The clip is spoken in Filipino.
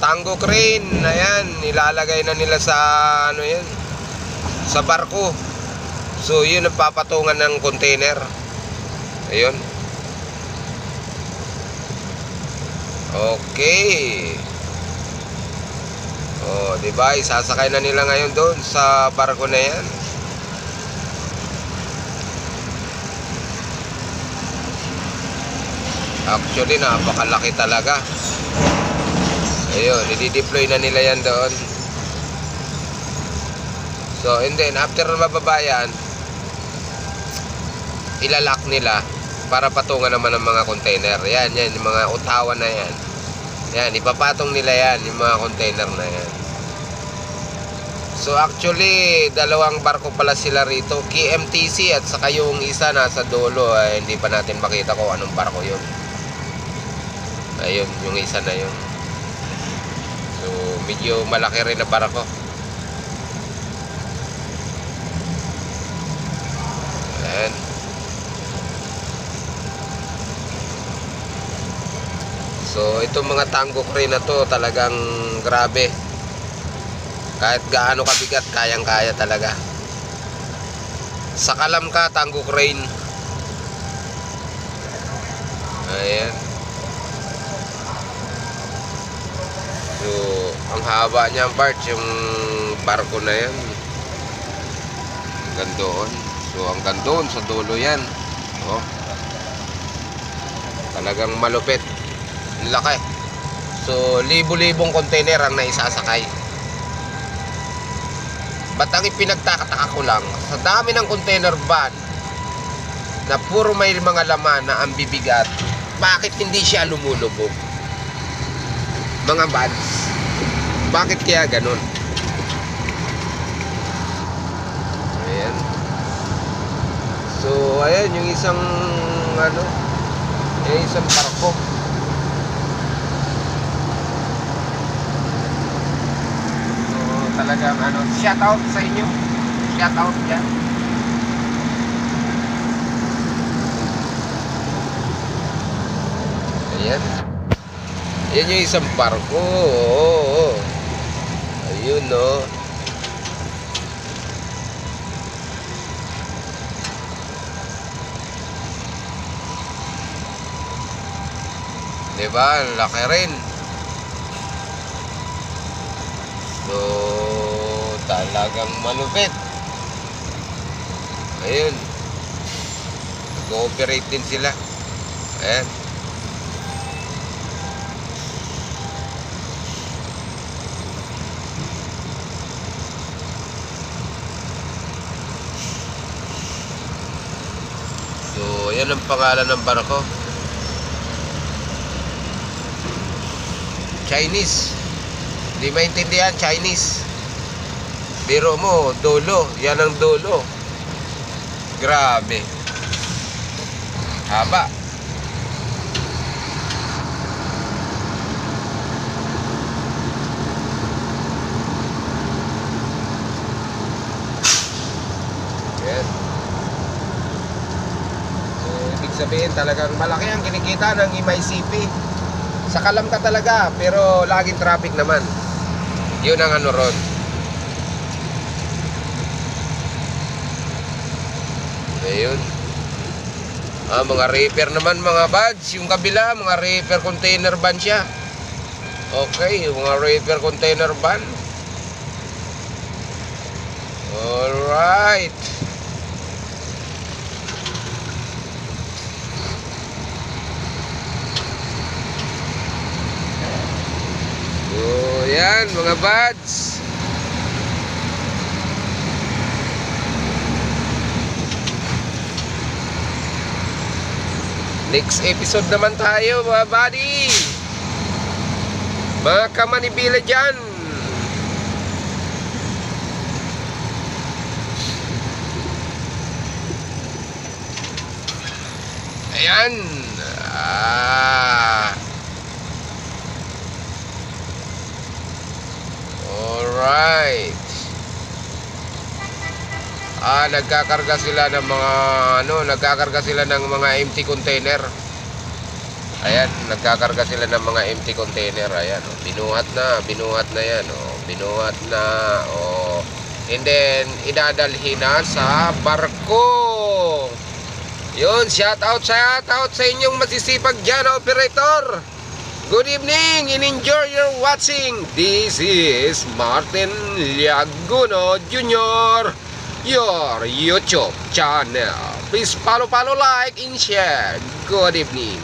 Tango crane, ayan, nilalagay na nila sa ano yan, sa barko. So yun ang papatungan ng container. Ayun. Okay. Oh, di ba? Isasakay na nila ngayon doon sa barko na yan. Actually, napakalaki talaga. Ayun, i-deploy na nila yan doon. So, and then, after mababa yan, ilalak nila para patungan naman ng mga container. Yan, yung mga utawan na yan. Yan, ipapatong nila yan, yung mga container na yan. So, actually, dalawang barko pala sila rito. KMTC at saka yung isa nasa dulo. Ay, hindi pa natin makita kung anong barko yun. Ayun, yung isa na yun. So, medyo malaki rin na barko. Ayan. So, itong mga tango crane na to talagang grabe. Kahit gaano kabigat, kayang-kaya talaga. Sakalam ka, tango crane. Ayan. So, ang haba niya, Bart, yung barko na yan. Hanggang doon. So, hanggang doon sa dulo yan. Oh. Talagang malupit. Laki. So, libo-libong container ang naisasakay. Ba't ang ipinagtakataka ko lang, sa dami ng container van na puro may mga laman na ang bibigat, bakit hindi siya lumulubog? Mga bads, bakit kaya ganun? Ayan. So, ayan yung isang ano, yung isang barko. Talagang ano, shout out sa inyo. Shout out dyan. Ayan. Ayan yung isang barko. Oo. Ayun, no. Diba? Laki rin. So, talagang malupit. Ayun. Cooperate din sila. Ayan. So, ayan ang pangalan ng barko. Chinese. Hindi maintindihan, Chinese. Biro mo, dulo. Yan ang dulo. Grabe. Haba. Yan. So, ibig sabihin talagang malaki ang kinikita ng MICP. Sakalam ka talaga, pero laging traffic naman. Yun ang ano ron. Ayun. Mga repair naman mga buds. Yung kabila, mga repair container van siya. Okay, mga repair container van. Alright. So, yan mga buds. Next episode naman tayo mga buddy. Mga kamanibila dyan. Ayan. Alright. Nagkakarga sila ng mga nagkakarga sila ng mga empty container. Ayan, nagkakarga sila ng mga empty container. Ayan, oh, binuhat na yan. Oh, binuhat na. Oh. And then, idadalhin na sa barko. Yun, shout out sa inyong masisipag dyan, operator. Good evening and enjoy your watching. This is Martin Liaguno Jr., your YouTube channel. Please follow, like, and share. Good evening.